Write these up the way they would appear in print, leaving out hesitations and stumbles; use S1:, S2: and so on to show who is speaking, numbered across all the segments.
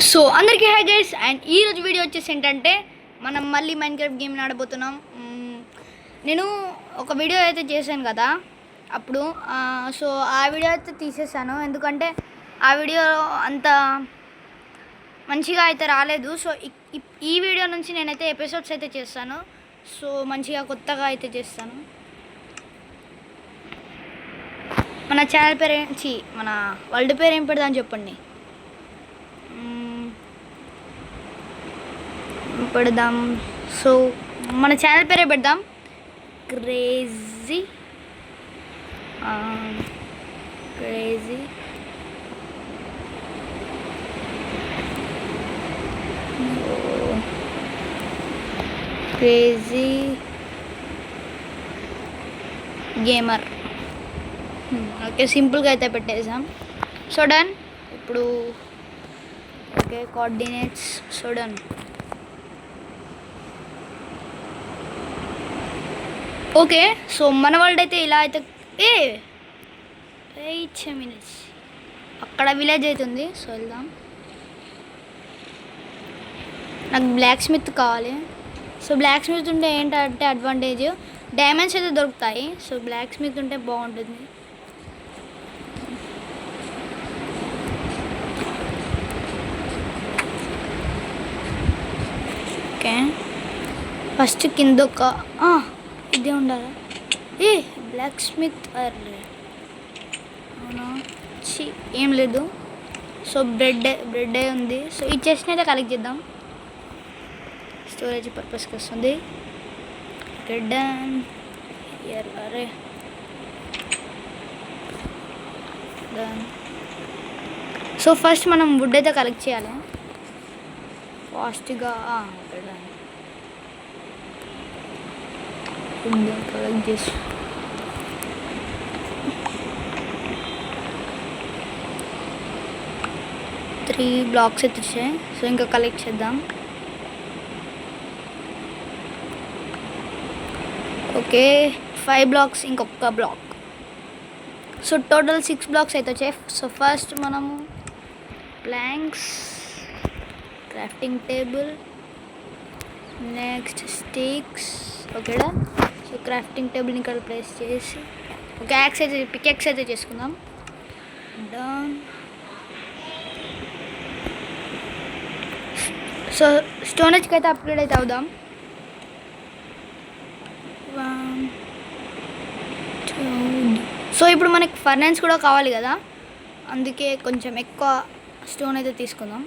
S1: So అందరికీ hi guys and ఈరోజు video వచ్చేసి ఏంటంటే మనం మళ్ళీ మైన్క్రాఫ్ట్ గేమ్ ఆడబోతున్నాం. నేను ఒక వీడియో అయితే చేశాను కదా అప్పుడు. సో ఆ వీడియో అయితే తీసేసాను ఎందుకంటే ఆ వీడియో అంత మంచిగా అయితే రాలేదు. సో ఈ వీడియో నుంచి నేనైతే ఎపిసోడ్స్ అయితే చేస్తాను. సో మంచిగా కొత్తగా అయితే చేస్తాను. మన ఛానల్ పేరు మన వరల్డ్ పేరు ఏం పెడదాం చెప్పండి. పెడదాం. సో మన ఛానల్ పేరే పెడదాం, క్రేజీ గేమర్. ఓకే, సింపుల్గా అయితే పెట్టేసాం. So done. ఇప్పుడు okay, coordinates. So done. Okay, so మన వరల్డ్ అయితే ఇలా అయితే 8 మినిట్స్ అక్కడ విలేజ్ అవుతుంది. సో వెళ్దాం. నాకు బ్లాక్ స్మిత్ కావాలి. సో బ్లాక్ స్మిత్ ఉంటే ఏంటంటే అడ్వాంటేజ్, డైమండ్స్ అయితే దొరుకుతాయి. సో బ్లాక్ స్మిత్ ఉంటే బాగుంటుంది. ఓకే, ఫస్ట్ కింద ఒక ఇదే ఉండాలా? బ్లాక్ స్మిత్ అవునా? ఏం లేదు. సో బ్రెడ్ ఉంది. సో ఈ చెస్ట్ని అయితే కలెక్ట్ చేద్దాం. స్టోరేజ్ పర్పస్కి వస్తుంది. బ్రెడ్ అరే సో ఫస్ట్ మనం వుడ్ అయితే కలెక్ట్ చేయాలి ఫాస్ట్గా. కలెక్ట్ చేసి 3 బ్లాక్స్ అయితే వచ్చాయి. సో ఇంకా కలెక్ట్ చేద్దాం. ఓకే, 5 బ్లాక్స్, ఇంకొక బ్లాక్. సో టోటల్ 6 బ్లాక్స్ అయితే వచ్చాయి. సో ఫస్ట్ మనము planks, crafting table, next sticks. ఓకేడా? సో క్రాఫ్టింగ్ టేబుల్ని ఇక్కడ ప్లేస్ చేసి ఒక పికెక్స్ అయితే చేసుకుందాం. డన్. సో స్టోరేజ్కి అయితే అప్గ్రేడ్ అయితే అవుదాం. 1 2. సో ఇప్పుడు మనకి ఫర్నెన్స్ కూడా కావాలి కదా, అందుకే కొంచెం ఎక్కువ స్టోన్ అయితే తీసుకుందాం.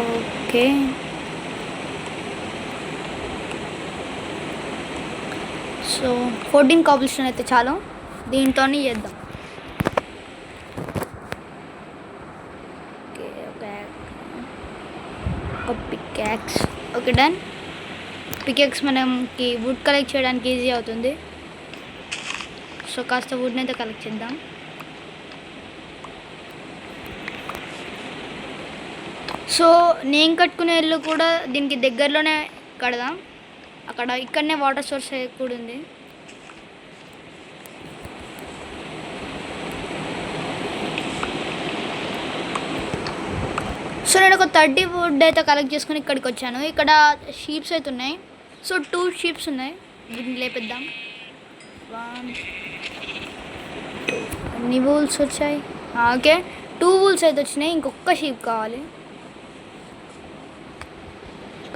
S1: ఓకే, సో 14 కాబ్ల్స్టోన్ అయితే చాలు, దీంతోనే చేద్దాం. ఓకే, ఒక పికాక్స్. Okay done. పికాక్స్ మనకి వుడ్ కలెక్ట్ చేయడానికి ఈజీ అవుతుంది. సో కాస్త వుడ్ని అయితే కలెక్ట్ చేద్దాం. సో నేను కట్టుకునే ఇల్లు కూడా దీనికి దగ్గరలోనే కడదాం. ఇక్కడనే వాటర్ సోర్స్ కూడా ఉంది. సో నేను ఒక 30 వుడ్ అయితే కలెక్ట్ చేసుకుని ఇక్కడికి వచ్చాను. ఇక్కడ షీప్స్ అయితే ఉన్నాయి. సో 2 షీప్స్ ఉన్నాయి, దీన్ని లేపిద్దాం. 1 2 అన్ని వూల్స్ వచ్చాయి. ఓకే, 2 వూల్స్ అయితే వచ్చినాయి, ఇంకొక షీప్ కావాలి.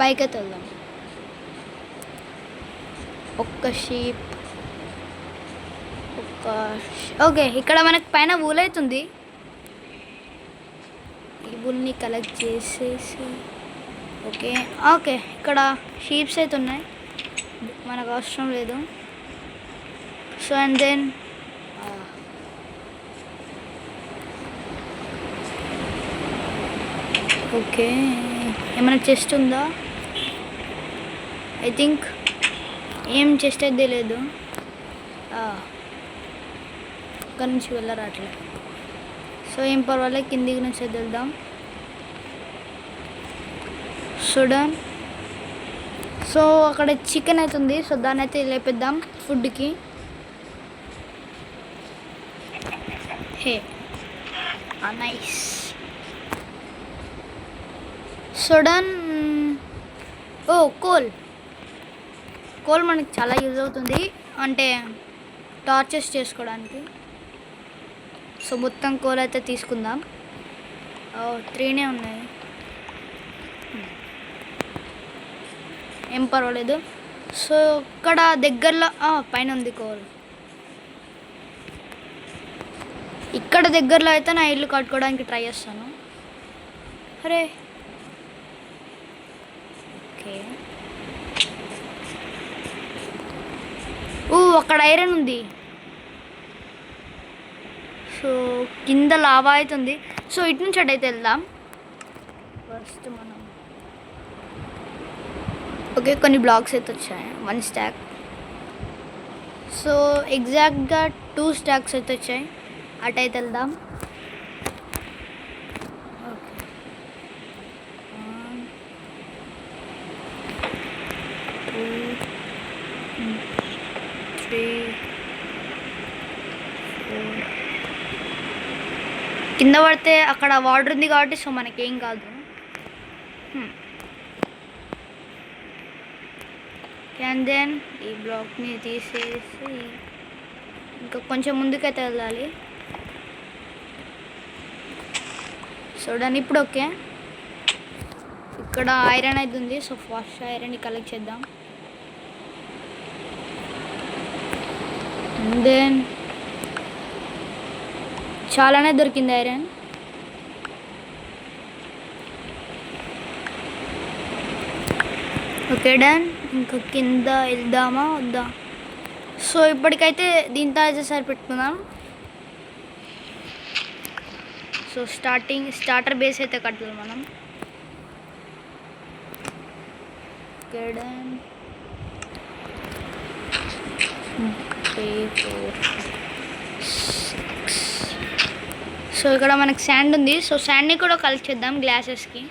S1: పైకైతే వెళ్దాం. ఒక్క షీప్ ఓకే, ఇక్కడ మనకి పైన వూల్ అవుతుంది. ఈ వూల్ని కలెక్ట్ చేసేసి ఓకే ఇక్కడ షీప్స్ అయితే ఉన్నాయి, మనకు అవసరం లేదు. సో అండ్ దెన్ ఓకే, ఏమైనా చెస్ట్ ఉందా? ఐ థింక్ ఏం చెస్ట్ అయితే లేదు. అక్కడి నుంచి వెళ్ళరాట్లే. సో ఏం పర్వాలేదు, కిందికి నుంచి వెళ్దాం. So done. సో అక్కడ చికెన్ అవుతుంది. సో దాన్ని అయితే లేపిద్దాం ఫుడ్కి. Hey nice. సడన్ కోల్ మనకి చాలా యూజ్ అవుతుంది, అంటే టార్చెస్ చేసుకోవడానికి. సో మొత్తం కోల్ అయితే తీసుకుందాం. 3 ఉన్నాయి, ఏం పర్వాలేదు. సో ఇక్కడ దగ్గరలో పైన ఉంది కోల్. ఇక్కడ దగ్గరలో అయితే నా ఇల్లు కట్టుకోవడానికి ట్రై చేస్తాను. అరే ఓకే, అక్కడ ఐరన్ ఉంది. సో కింద లావా అవుతుంది. సో ఇటు నుంచి అటైతే వెళ్దాం ఫస్ట్ మనం. ఓకే, కొన్ని బ్లాక్స్ అయితే వచ్చాయి, 1 స్టాక్. సో ఎగ్జాక్ట్గా 2 స్టాక్స్ అయితే వచ్చాయి, అటైతే వెళ్దాం. ఓకే, 1 2 3 4. కింద పడితే అక్కడ వాటర్ ఉంది కాబట్టి సో మనకేం కాదు. అండ్ దెన్ ఈ బ్లాక్ని తీసేసి ఇంకా కొంచెం ముందుకైతే వెళ్ళాలి. సో దాన్ని ఇప్పుడు ఓకే, ఇక్కడ ఐరన్ అయితే ఉంది. సో ఫస్ట్ ఐరన్ని కలెక్ట్ చేద్దాం. అండ్ దెన్ చాలానే దొరికింది ఐరన్. Okay done. ఇంకా కింద వెళ్దామా వద్దా? సో ఇప్పటికైతే దీంతో అయితే సరిపెట్టుకుందాం. సో స్టార్టర్ బేస్ అయితే కట్టాలి మనం. Okay done. 3 4 6. సో ఇక్కడ మనకి శాండ్ ఉంది. సో శాండ్ని కూడా కలెక్ట్ చేద్దాం గ్లాసెస్కి.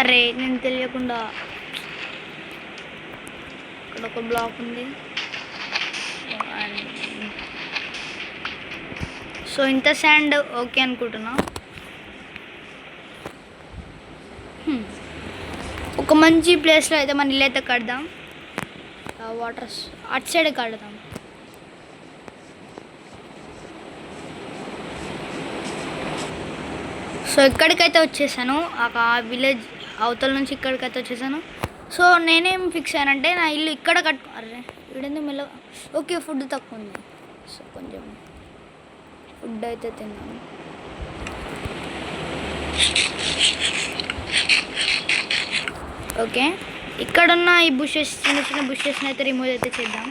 S1: అరే నేను తెలియకుండా ఇక్కడ ఒక బ్లాక్ ఉంది. సో ఇంత శాండ్ ఓకే అనుకుంటున్నా. ఒక మంచి ప్లేస్లో అయితే మన ఇల్లు అయితే కడదాం. వాటర్ అటు సైడ్ కడదాం. సో ఇక్కడికైతే వచ్చేసాను, ఆ విలేజ్ అవతల నుంచి ఇక్కడికైతే వచ్చేసాను. సో నేనేం ఫిక్స్ అయ్యానంటే నా ఇల్లు ఇక్కడ అరే వీడింది మెల్ల. ఓకే, ఫుడ్ తక్కువ ఉంది, సో కొంచెం ఫుడ్ అయితే తిన్నాను. ఓకే, ఇక్కడున్న ఈ బుషెస్, చిన్న చిన్న బుషెస్ని అయితే రిమూవ్ అయితే చేద్దాం.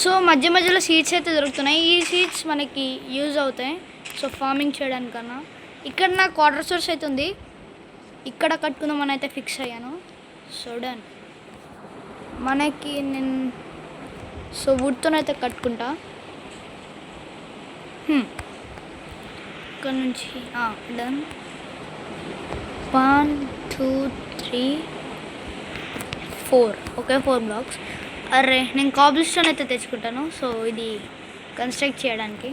S1: సో మధ్య మధ్యలో సీడ్స్ అయితే దొరుకుతున్నాయి. ఈ సీడ్స్ మనకి యూజ్ అవుతాయి సో ఫార్మింగ్ చేయడానికన్నా. ఇక్కడ నాకు వాటర్ సోర్స్ అయితే ఉంది, ఇక్కడ కట్టుకుందామని అయితే ఫిక్స్ అయ్యాను. So done. మనకి నేను సో వుడ్తోనైతే కట్టుకుంటా. ఇక్కడ నుంచి డన్. 1 2 3 4. Okay, 4 blocks. అరే నేను కాబుల్ స్టోన్ అయితే తెచ్చుకుంటాను, సో ఇది కన్స్ట్రక్ట్ చేయడానికి.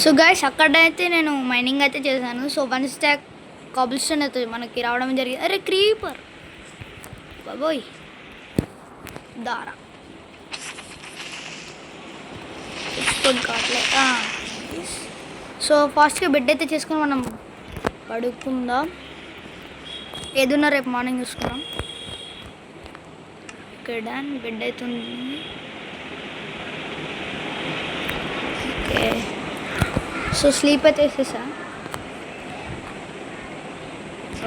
S1: సో గైస్ అక్కడైతే నేను మైనింగ్ అయితే చేశాను. సో 1 స్టాక్ కాబుల్ స్టోన్ అయితే మనకి రావడం జరిగింది. అరే క్రీపర్ బాబోయ్ దారా కావట్లే. సో ఫాస్ట్గా బెడ్ అయితే చేసుకుని మనం పడుకుందాం. ఏదున్నా రేపు మార్నింగ్ చూసుకున్నాం. Okay done. బెడ్ అవుతుంది. ఓకే, సో స్లీప్ అయితే వేసేసా.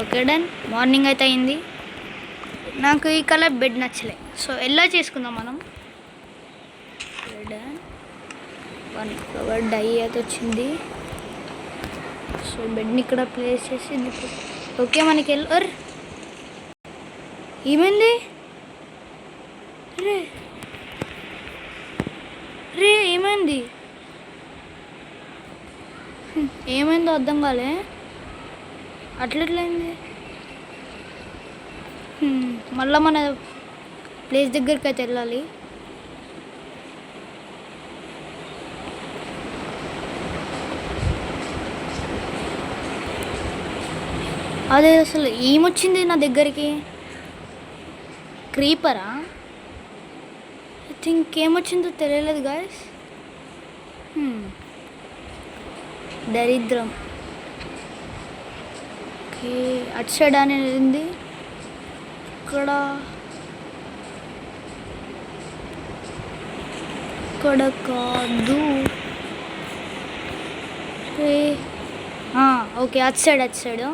S1: Okay done. మార్నింగ్ అయితే అయింది. నాకు ఈ కలర్ బెడ్ నచ్చలే, సో ఎలా చేసుకుందాం మనం. డన్. 1 ఫ్లవర్ డై అయితే వచ్చింది. సో బెడ్ని ఇక్కడ ప్లేస్ చేసి ఓకే మనకి ఏమైంది రే రే ఏమైంది ఏమైందో అర్థం కాలే అట్లెట్లయింది మళ్ళీ మన ప్లేస్ దగ్గరికి అయితే వెళ్ళాలి అదే అసలు ఏమొచ్చింది నా దగ్గరికి క్రీపరా ఐ థింక్ ఏమొచ్చిందో తెలియలేదు గాయస్ దరిద్రం ఓకే అటు సైడ్ అనేది ఇక్కడ కాదు ఓకే అటు సైడ్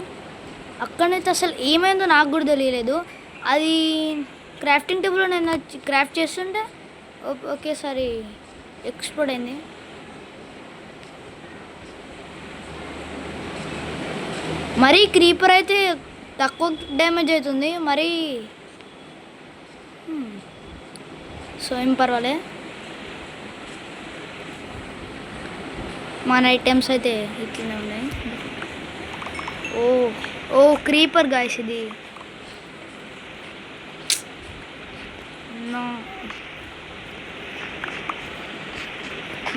S1: అక్కడైతే అసలు ఏమైందో నాకు కూడా తెలియలేదు అది క్రాఫ్టింగ్ టేబుల్లో నేను క్రాఫ్ట్ చేస్తుంటే ఒకేసారి ఎక్స్ప్లోడ్ అయింది మరీ క్రీపర్ అయితే తక్కువ డ్యామేజ్ అవుతుంది మరి సో ఏం పర్వాలే మన ఐటమ్స్ అయితే ఇట్లనే ఉన్నాయి ఓ క్రీపర్ గాయస్ ఇది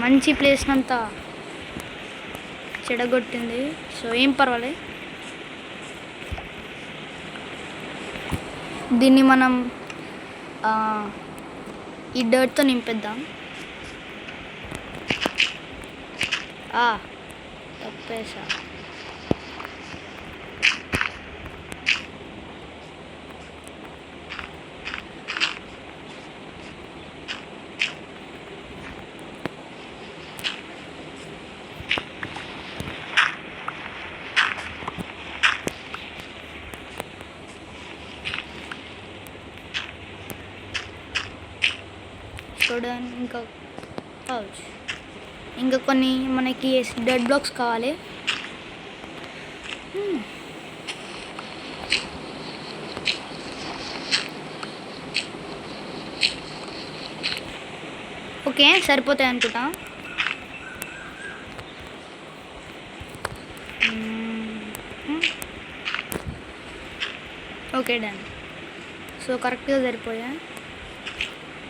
S1: మంచి ప్లేస్ అంతా చెడగొట్టింది సో ఏం పర్వాలే దీన్ని మనం ఈ డర్ట్తో నింపేద్దాం తప్పేసా చూడండి ఇంకా కొన్ని మనకి డెడ్ బ్లాక్స్ కావాలి ఓకే సరిపోతాయి అనుకుంటా ఓకే డన్ సో కరెక్ట్గా సరిపోయా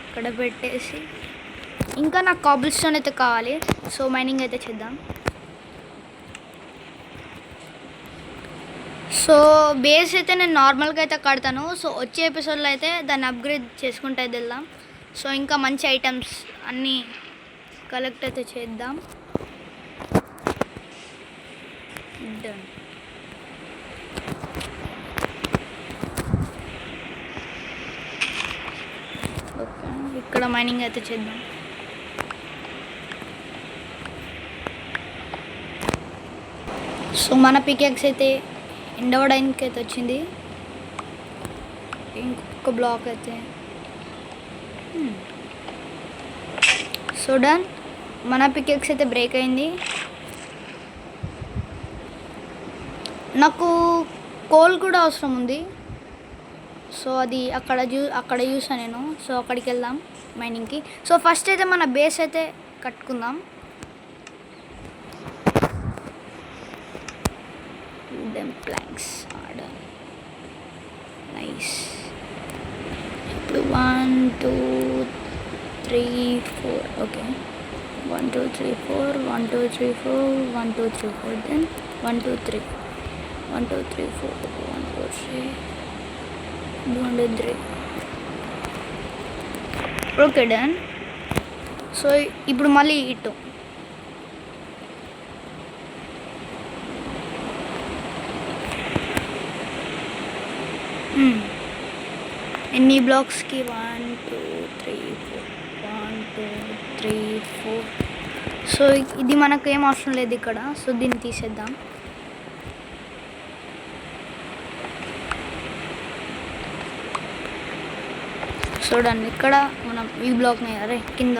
S1: ఇక్కడ పెట్టేసి ఇంకా నాకు కాబుల్ స్టోన్ అయితే కావాలి సో మైనింగ్ అయితే చేద్దాం సో బేస్ అయితే నేను నార్మల్గా అయితే కడతాను సో వచ్చే ఎపిసోడ్లో అయితే దాన్ని అప్గ్రేడ్ చేసుకుంటూ అయితే వెళ్దాం సో ఇంకా మంచి ఐటమ్స్ అన్నీ కలెక్ట్ అయితే చేద్దాం డన్ ఓకే ఇక్కడ మైనింగ్ అయితే చేద్దాం సో మన పికెక్స్ అయితే ఎండవడానికి అయితే వచ్చింది ఇంకొక బ్లాక్ అయితే సో డన్ మన పికెక్స్ అయితే బ్రేక్ అయింది నాకు కోల్ కూడా అవసరం ఉంది సో అది అక్కడ చూసాను నేను సో అక్కడికి వెళ్దాం మైనింగ్కి సో ఫస్ట్ అయితే మన బేస్ అయితే కట్టుకుందాం wooden planks are done nice ఇప్పుడు 1 2 3 4 okay 1 2 3 4 1 2 3 4 1 2 3 4 then 1 2 3 1 2 3 4 1 2 3 1 2 3 okay done so ఇప్పుడు మళ్ళీ ఇటు ఎన్ని బ్లాక్స్కి 1 2 3 4 1 2 3 4 సో ఇది మనకు ఏం అవసరం లేదు ఇక్కడ సో దీన్ని తీసేద్దాం చూడండి ఇక్కడ మనం ఈ బ్లాక్ని అరే కింద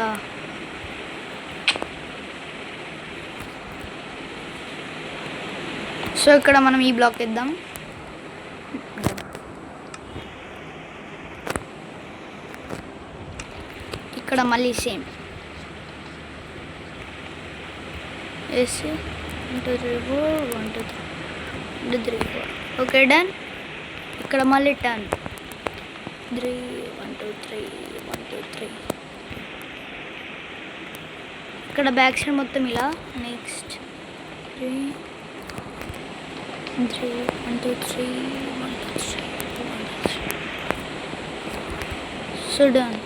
S1: సో ఇక్కడ మనం ఈ బ్లాక్ ఇద్దాం ఇక్కడ మళ్ళీ సేమ్ వేసి 1 2 3 4 1 2 3 4 ఓకే డన్. ఇక్కడ మళ్ళీ 10 3 1 2 3 1 2 3 ఇక్కడ బ్యాక్ సైడ్ మొత్తం ఇలా. Next 3 1 2 3 1 2 3 so done.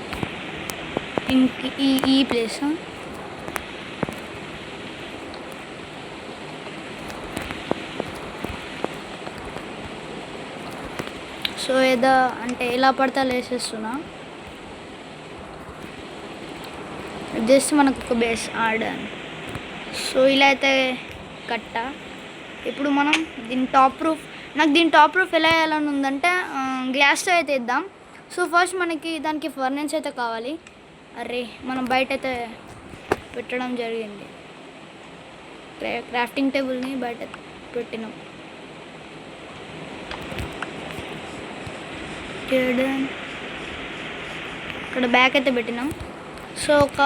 S1: ఇంక ఈ ప్లేస్ సో ఏదో అంటే ఎలా పడితే అలా వేసేస్తున్నా. జస్ట్ మనకు ఒక బేస్ ఆడాను. సో ఇలా అయితే కట్ట. ఇప్పుడు మనం దీని టాప్ రూఫ్, నాకు దీని టాప్ రూఫ్ ఎలా వేయాలని ఉందంటే గ్లాస్తో అయితే ఇద్దాం. సో ఫస్ట్ మనకి దానికి ఫర్నెన్స్ అయితే కావాలి. అరే మనం బయట అయితే పెట్టడం జరిగింది, క్రాఫ్టింగ్ టేబుల్ని బయట పెట్టినాం. ఇక్కడ బ్యాక్ అయితే పెట్టినాం. సో ఒక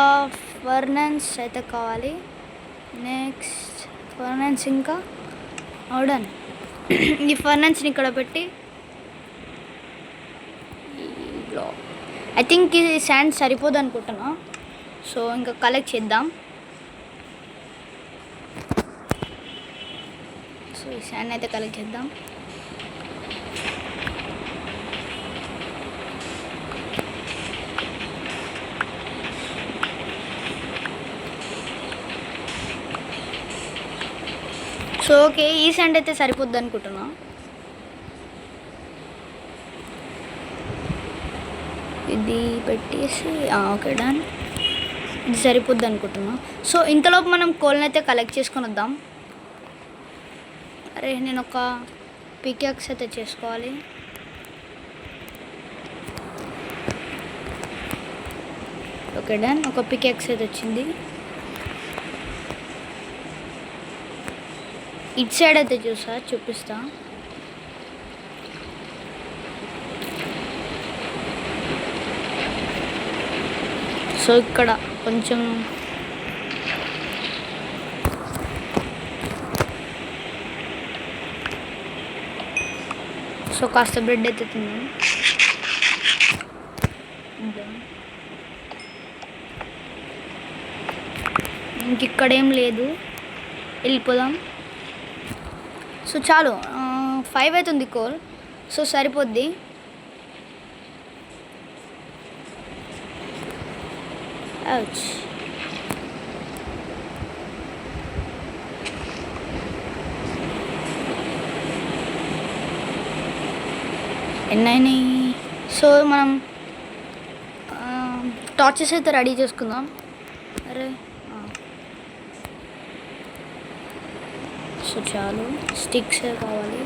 S1: ఫర్నెన్స్ అయితే కావాలి. నెక్స్ట్ ఫర్నెన్స్ ఇంకా అవుడన్. ఈ ఫర్నెన్స్ని ఇక్కడ పెట్టి ఐ థింక్ ఈ శాండ్ సరిపోదు అనుకుంటున్నా. సో ఇంకా కలెక్ట్ చేద్దాం. సో ఈ శాండ్ అయితే కలెక్ట్ చేద్దాం. సో ఓకే, ఈ శాండ్ అయితే సరిపోద్ది అనుకుంటున్నా. ఇది పెట్టేసి ఓకే డన్. ఇది సరిపోద్ది అనుకుంటున్నా. సో ఇంతలోపు మనం కోల్ని అయితే కలెక్ట్ చేసుకొని వద్దాం. అరే నేను ఒక పికాక్స్ అయితే చేసుకోవాలి. Okay done. ఒక పికాక్స్ అయితే వచ్చింది. ఇటు సైడ్ అయితే చూపిస్తా. సో ఇక్కడ కొంచెం సో కాస్త బ్రెడ్ అయితే తిన్నాను. ఇంక ఇక్కడ ఏం లేదు, వెళ్ళిపోదాం. సో చాలు 5 అవుతుంది కోల్. సో సరిపోద్ది. ఎన్నైనాయి. సో మనం టార్చెస్ అయితే రెడీ చేసుకుందాం. అరే సో చాలు, స్టిక్స్ కావాలి.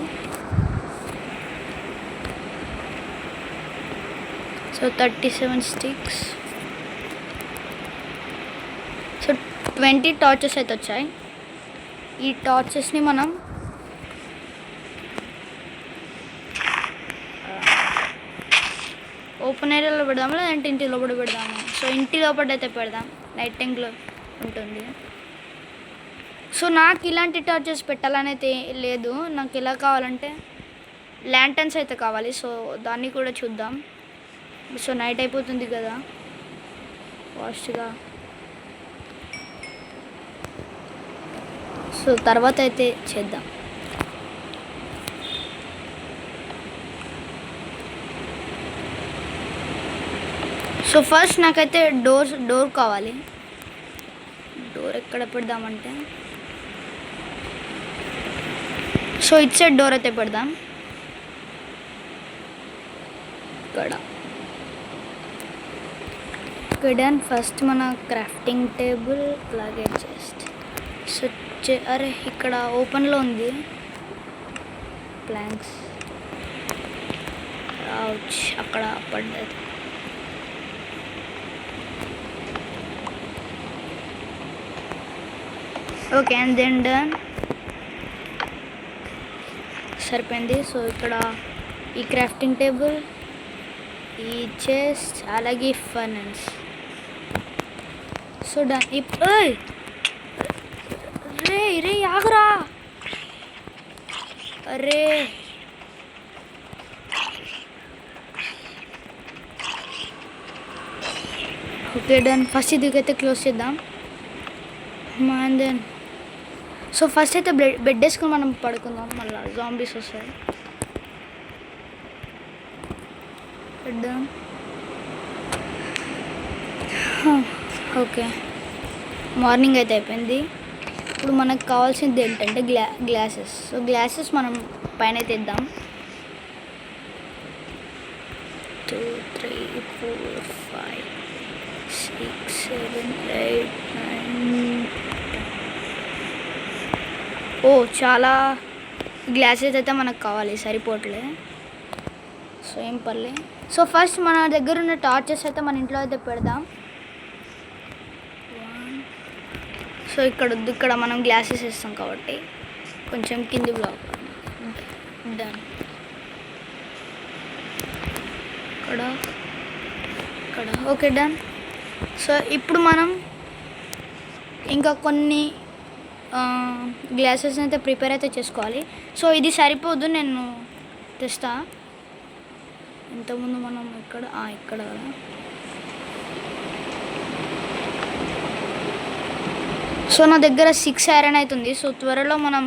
S1: So 37 sticks. సో 20 టార్చెస్ అయితే వచ్చాయి. ఈ టార్చెస్ని మనం ఓపెన్ ఏరియాలో పెడదాము, లేదంటే ఇంటి లోపల పెడదాము. సో ఇంటి లోపల అయితే పెడదాం, నైట్ టైంలో ఉంటుంది. సో నాకు ఇలాంటి టార్చెస్ పెట్టాలనైతే లేదు, నాకు ఎలా కావాలంటే ల్యాంటర్న్స్ అయితే కావాలి. సో దాన్ని కూడా చూద్దాం. సో నైట్ అయిపోతుంది కదా ఫాస్ట్గా. సో తర్వాత అయితే చేద్దాం. సో ఫస్ట్ నాకైతే డోర్ కావాలి. డోర్ ఎక్కడ పెడదామంటే సో ఇటు సైడ్ డోర్ అయితే పెడదాం. ఇక్కడ ఫస్ట్ మన క్రాఫ్టింగ్ టేబుల్ అలాగే జస్ట్ సో అరే ఇక్కడ ఓపెన్లో ఉంది ప్లాంక్స్. అక్కడ పడ్డది. ఓకే అండ్ దెన్ డన్, సరిపోయింది. సో ఇక్కడ ఈ క్రాఫ్టింగ్ టేబుల్, ఈ చెస్ట్, అలాగే ఫర్నెన్స్. So done. రే రే ఆగరా. అరే ఓకే డన్. ఫస్ట్ ఇదికైతే క్లోజ్ చేద్దాం. అండ్ దెన్ సో ఫస్ట్ అయితే బెడ్ వేసుకొని మనం పడుకుందాం, మళ్ళీ జాంబీస్ వస్తాయి. ఓకే మార్నింగ్ అయితే అయిపోయింది. ఇప్పుడు మనకు కావాల్సింది ఏంటంటే గ్లాసెస్. సో గ్లాసెస్ మనం పైన తెద్దాం. 2 3 4 5 6 7 8 9. ఓ చాలా గ్లాసెస్ అయితే మనకు కావాలి, సరిపోవట్లే. సో ఏం పర్లే. సో ఫస్ట్ మన దగ్గర ఉన్న టార్చెస్ అయితే మన ఇంట్లో అయితే పెడదాం. సో ఇక్కడ మనం గ్లాసెస్ వేస్తాం కాబట్టి కొంచెం కింది బ్లాక్. డన్. ఇక్కడ ఓకే డన్. సో ఇప్పుడు మనం ఇంకా కొన్ని గ్లాసెస్ అయితే ప్రిపేర్ అయితే చేసుకోవాలి. సో ఇది సరిపోదు, నేను తెస్తా. ఇంతకుముందు మనం ఇక్కడ కదా. సో నా దగ్గర 6 ఐరన్ అవుతుంది. సో త్వరలో మనం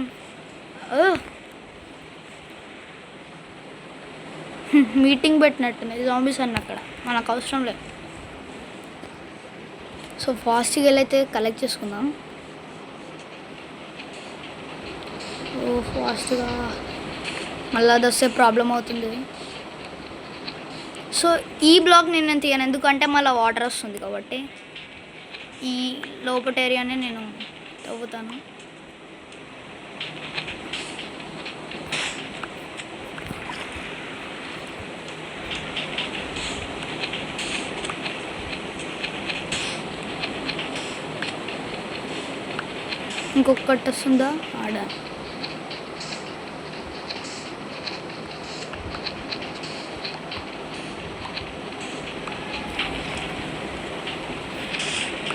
S1: మీటింగ్ పెట్టినట్టుంది జాంబీస్ అన్న అక్కడ, మనకు అవసరం లేదు. సో ఫాస్ట్గా వెళ్ళైతే కలెక్ట్ చేసుకుందాం. ఓ ఫాస్ట్గా, మళ్ళీ అది వస్తే ప్రాబ్లం అవుతుంది. సో ఈ బ్లాక్ నేను తీయను, ఎందుకంటే మళ్ళీ వాటర్ వస్తుంది కాబట్టి. ఈ లోపల ఏరియానే నేను తవ్వుతాను. ఇంకొకటి వస్తుందా ఆడ.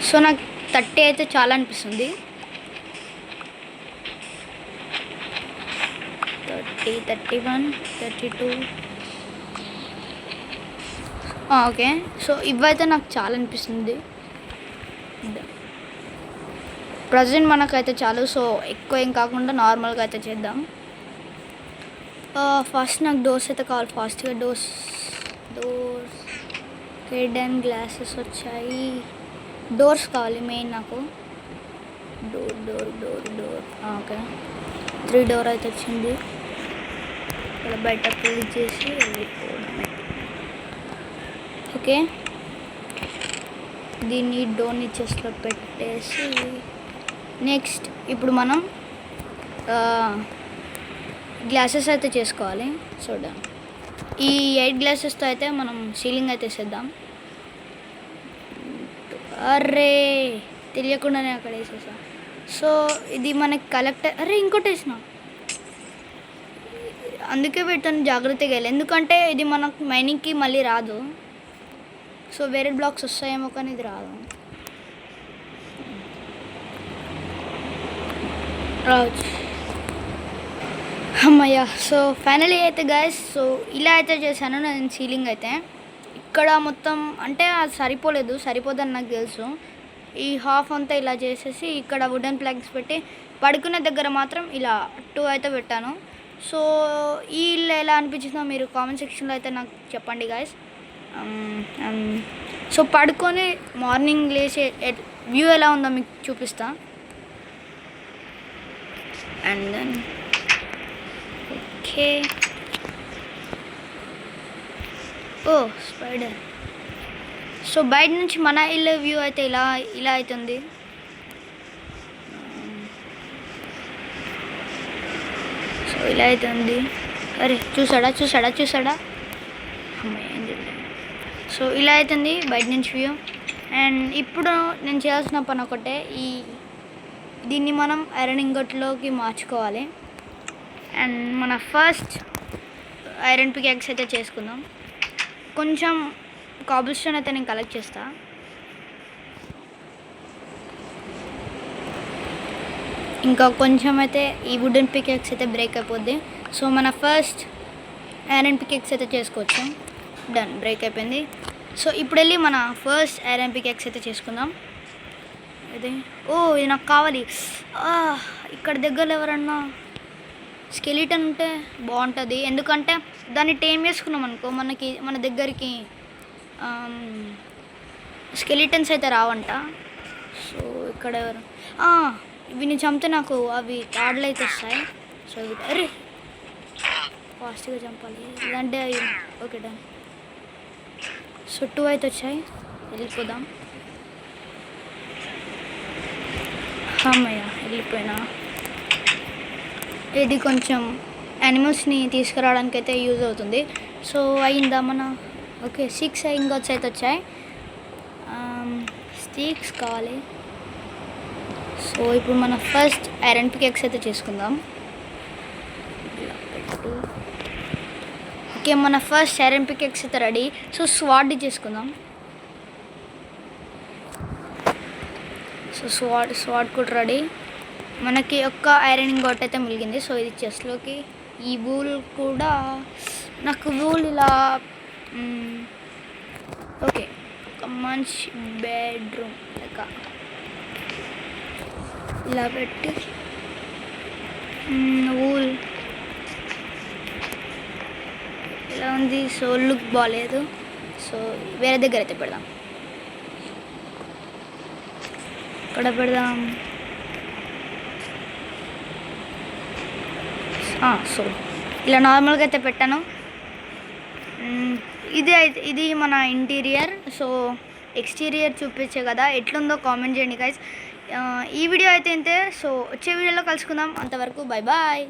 S1: సో నాకు 30 అయితే చాలా అనిపిస్తుంది. 30 31 32. ఓకే సో ఇవైతే నాకు చాలా అనిపిస్తుంది. ప్రజెంట్ మనకైతే చాలు. సో ఎక్కువ ఏం కాకుండా నార్మల్గా అయితే చేద్దాం. ఫస్ట్ నాకు డోర్స్ అయితే కావాలి. ఫాస్ట్గా డోర్స్ హిడెన్ గ్లాసెస్ వచ్చాయి. డోర్స్ కావాలి మెయిన్ నాకు. డోర్ ఓకే 3 డోర్ అయితే వచ్చింది. ఇక్కడ బయట క్లీన్ చేసి వెళ్ళిపోవడమే. ఓకే దీన్ని డోర్ని చెస్ట్లో పెట్టేసి నెక్స్ట్ ఇప్పుడు మనం గ్లాసెస్ అయితే చేసుకోవాలి. చూడండి ఈ 8 గ్లాసెస్తో అయితే మనం సీలింగ్ అయితే వేసేద్దాం. అరే తెలియకుండానే అక్కడ వేసేసా. సో ఇది మనకి కలెక్టర్. అరే ఇంకోటి వేసిన, అందుకే పెట్టాను జాగ్రత్తగా వెళ్ళి, ఎందుకంటే ఇది మనకు మైనింగ్కి మళ్ళీ రాదు. సో వేరే బ్లాక్స్ వస్తాయేమో కానీ ఇది రాదు. రావచ్చు అమ్మయ్య. సో ఫైనలీ అయితే గైస్, సో ఇలా అయితే చేశాను నేను సీలింగ్ అయితే. ఇక్కడ మొత్తం అంటే అది సరిపోదని నాకు తెలుసు. ఈ హాఫ్ అంతా ఇలా చేసేసి ఇక్కడ వుడెన్ ప్లాగ్స్ పెట్టి పడుకునే దగ్గర మాత్రం ఇలా 2 అయితే పెట్టాను. సో ఈ ఇల్లు ఎలా అనిపించిందో మీరు కామెంట్ సెక్షన్లో అయితే నాకు చెప్పండి గాయస్. సో పడుకొని మార్నింగ్ లేచే వ్యూ ఎలా ఉందో మీకు చూపిస్తా. And then okay oh spider. So బయట నుంచి మన ఇల్లు వ్యూ అయితే ఇలా అవుతుంది. సో ఇలా అవుతుంది. అరే చూసాడా అమ్మాయి ఏం చూడలేదు. సో ఇలా అవుతుంది బయట నుంచి వ్యూ. అండ్ ఇప్పుడు నేను చేయాల్సిన పని ఒకటే, దీన్ని మనం ఐరన్ ఇంగట్లోకి మార్చుకోవాలి. అండ్ మన ఫస్ట్ ఐరన్ పికాక్స్ అయితే చేసుకుందాం. కొంచెం కాబుల్ స్టోన్ అయితే నేను కలెక్ట్ చేస్తా. ఇంకా కొంచెం అయితే ఈ వుడెన్ పికాక్స్ అయితే బ్రేక్ అయిపోద్ది. సో మన ఫస్ట్ ఐరన్ పికాక్స్ అయితే చేసుకోవచ్చు. డన్, బ్రేక్ అయిపోయింది. సో ఇప్పుడు వెళ్ళి మన ఫస్ట్ ఐరన్ పికాక్స్ అయితే చేసుకుందాం. ఇది ఇది నాకు కావాలి. ఇక్కడ దగ్గరలో ఎవరన్నా స్కెలిటన్ ఉంటే బాగుంటుంది, ఎందుకంటే దాన్ని టేమ్ చేసుకున్నాం అనుకో మన దగ్గరికి స్కెలిటన్స్ అయితే రావంట. సో ఇక్కడ ఎవరు ఇవి చంపితే నాకు అవి తాడులు అయితే వస్తాయి. సో అరే ఫాస్ట్గా చంపాలి, ఇలాంటి ఓకే డన్. సో 2 అయితే వచ్చాయి, వెళ్ళిపోదాం. అమ్మయ్య వెళ్ళిపోయినా. ఇది కొంచెం యానిమల్స్ని తీసుకురావడానికి అయితే యూజ్ అవుతుంది. సో అయిందా మన ఓకే 6 ఇంగోట్స్ అయితే వచ్చాయి. స్టిక్స్ కావాలి. సో ఇప్పుడు మన ఫస్ట్ ఐరన్ పికాక్స్ అయితే చేసుకుందాం. ఓకే మన ఫస్ట్ ఐరన్ పికాక్స్ అయితే రెడీ. సో స్వాడ్ చేసుకుందాం. సో స్వాడ్ కూడా రెడీ. మనకి ఒక్క ఐరన్ ఇంగోట్ అయితే మిగిలింది. సో ఇది చెస్ట్లోకి. ఈ వూల్ కూడా నాకు వూల్ ఇలా ఓకే ఒక మంచి బెడ్రూమ్ లెక్క ఇలా పెట్టి వూల్ ఇలా ఉంది. సో లుక్ బాగాలేదు. సో వేరే దగ్గర అయితే పెడదాం. ఇక్కడ పెడదాం. సో ఇలా నార్మల్గా అయితే పెట్టాను. ఇది మన ఇంటీరియర్. సో ఎక్స్టీరియర్ చూపించే కదా, ఎట్లుందో కామెంట్ చేయండి గైస్. ఈ వీడియో అయితే ఇంతే. సో వచ్చే వీడియోలో కలుసుకుందాం. అంతవరకు బాయ్ బాయ్.